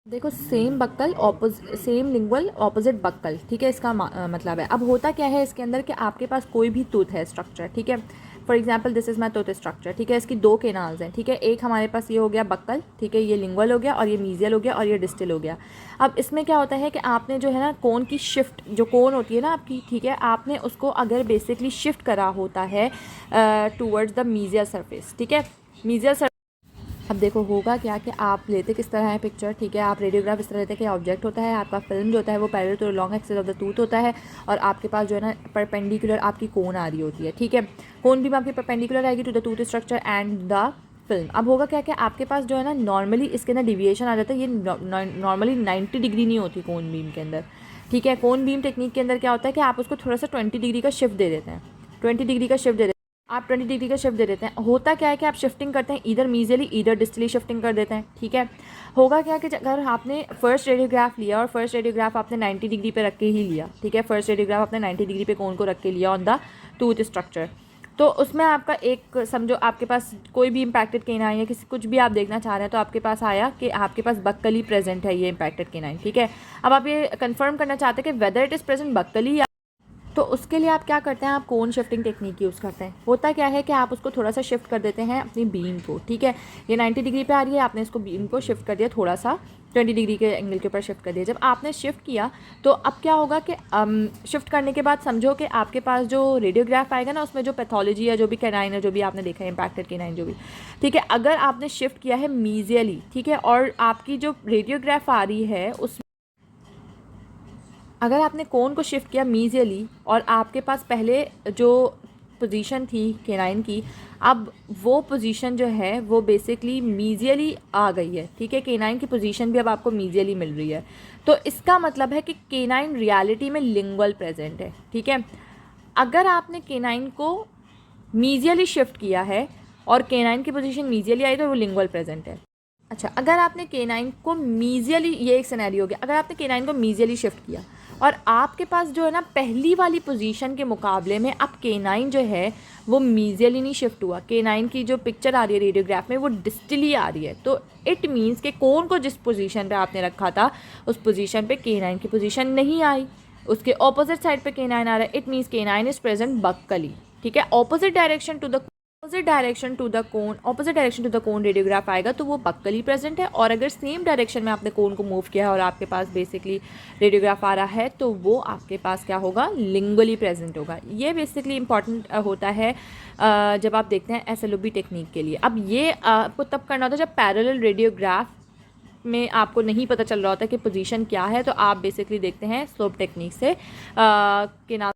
देखो same buccal same lingual opposite buccal, ठीक है, इसका मतलब है। अब होता क्या है इसके अंदर कि आपके पास कोई भी टूथ है स्ट्रक्चर, ठीक है, for example this is my tooth structure, ठीक है, इसकी दो केनाल्स हैं, ठीक है, एक हमारे पास ये हो गया बक्कल, ठीक है, ये लिंगुअल हो गया और ये मीजियल हो गया और ये डिस्टल हो गया। अब इसमें क्या होता है कि आपने जो है ना कोन की शिफ्ट, जो कोन होती है ना आपकी, ठीक है, आपने उसको अगर बेसिकली शिफ्ट करा होता है टूवर्ड्स द मीजियल सरफेस, ठीक है, मीजियल। अब देखो होगा क्या कि आप लेते किस तरह है पिक्चर, ठीक है, आप रेडियोग्राफ इस तरह लेते हैं कि ऑब्जेक्ट होता है आपका, फिल्म जो होता है वो parallel to long axis of the tooth होता है और आपके पास जो है ना परपेंडिकुलर आपकी कोन आ रही होती है, ठीक है, कोन भी आपकी परपेंडिकुलर आएगी to the tooth structure and the film. अब होगा क्या कि आपके पास जो है ना नॉर्मली इसके अंदर डिविएशन आ जाता है, ये नॉर्मली 90 डिग्री नहीं होती कोन बीम के अंदर, ठीक है, कोन बीम टेक्निक के अंदर क्या होता है कि आप उसको थोड़ा सा 20 डिग्री का शिफ्ट दे देते हैं, 20 डिग्री का शिफ्ट दे देते हैं, आप 20 डिग्री का शिफ्ट दे देते हैं। होता क्या है कि आप शिफ्टिंग करते हैं इधर मीजियली इधर डिस्टली शिफ्टिंग कर देते हैं, ठीक है। होगा क्या कि अगर आपने फर्स्ट रेडियोग्राफ लिया और फर्स्ट रेडियोग्राफ आपने 90 डिग्री पे रख के ही लिया, ठीक है, फर्स्ट रेडियोग्राफ आपने 90 डिग्री पे कोन को रख के लिया ऑन द टूथ स्ट्रक्चर, तो उसमें आपका एक समझो आपके पास कोई भी इम्पैक्टेड केनाइन या किसी कुछ भी आप देखना चाह रहे हैं तो आपके पास आया कि आपके पास बक्कली प्रेजेंट है ये इम्पैक्टेड केनाइन, ठीक है। अब आप ये कंफर्म करना चाहते हैं कि वेदर इट इज़ प्रेजेंट बक्कली, तो उसके लिए आप क्या करते हैं, आप कोन शिफ्टिंग टेक्निक यूज़ करते हैं। होता क्या है कि आप उसको थोड़ा सा शिफ्ट कर देते हैं अपनी बीम को, ठीक है, ये 90 डिग्री पे आ रही है, आपने इसको बीम को शिफ्ट कर दिया थोड़ा सा 20 डिग्री के एंगल के ऊपर शिफ्ट कर दिया। जब आपने शिफ्ट किया तो अब क्या होगा कि शिफ्ट करने के बाद समझो कि आपके पास जो रेडियोग्राफ आएगा ना उसमें जो पैथोलॉजी है, जो भी कैनाइन है, जो भी आपने देखा है इम्पैक्टेड कैनाइन जो भी, ठीक है, अगर आपने शिफ्ट किया है मीजियली, ठीक है, और आपकी जो रेडियोग्राफ आ रही है उस अगर आपने कोन को शिफ्ट किया मीजियली और आपके पास पहले जो पोजीशन थी केनाइन की, अब वो पोजीशन जो है वो बेसिकली मीजियली आ गई है, ठीक है, केनाइन की पोजीशन भी अब आपको मीजियली मिल रही है, तो इसका मतलब है कि केनाइन रियलिटी में लिंगुअल प्रेजेंट है, ठीक है। अगर आपने केनाइन को मीजियली शिफ्ट किया है और केनाइन की पोजीशन मीजियली आई तो वो लिंगुअल प्रेजेंट है। अच्छा, अगर आपने केनाइन को मीजियली, ये एक सिनेरियो हो गया, अगर आपने केनाइन को मीजियली शिफ्ट किया और आपके पास जो है ना पहली वाली पोजीशन के मुकाबले में अब केनाइन जो है वो मीजियली नहीं शिफ्ट हुआ, केनाइन की जो पिक्चर आ रही है रेडियोग्राफ में वो डिस्टली आ रही है, तो इट मीन्स कि कोन को जिस पोजीशन पे आपने रखा था उस पोजीशन पे केनाइन की पोजीशन नहीं आई, उसके ऑपोजिट साइड पे केनाइन आ रहा है, it means canine is present buccally, ठीक है, opposite direction to the cone radiograph आएगा तो वो बक्कली प्रेजेंट है, और अगर सेम डायरेक्शन में आपने कोन को मूव किया है और आपके पास बेसिकली रेडियोग्राफ आ रहा है तो वो आपके पास क्या होगा, लिंगुअली प्रेजेंट होगा। ये बेसिकली इंपॉर्टेंट होता है जब आप देखते हैं एसएलओबी टेक्निक के लिए। अब ये आपको तब करना होता है जब पैरेलल रेडियोग्राफ में आपको नहीं पता चल रहा होता कि पोजीशन क्या है, तो आप बेसिकली देखते हैं स्लोप टेक्निक से के नाम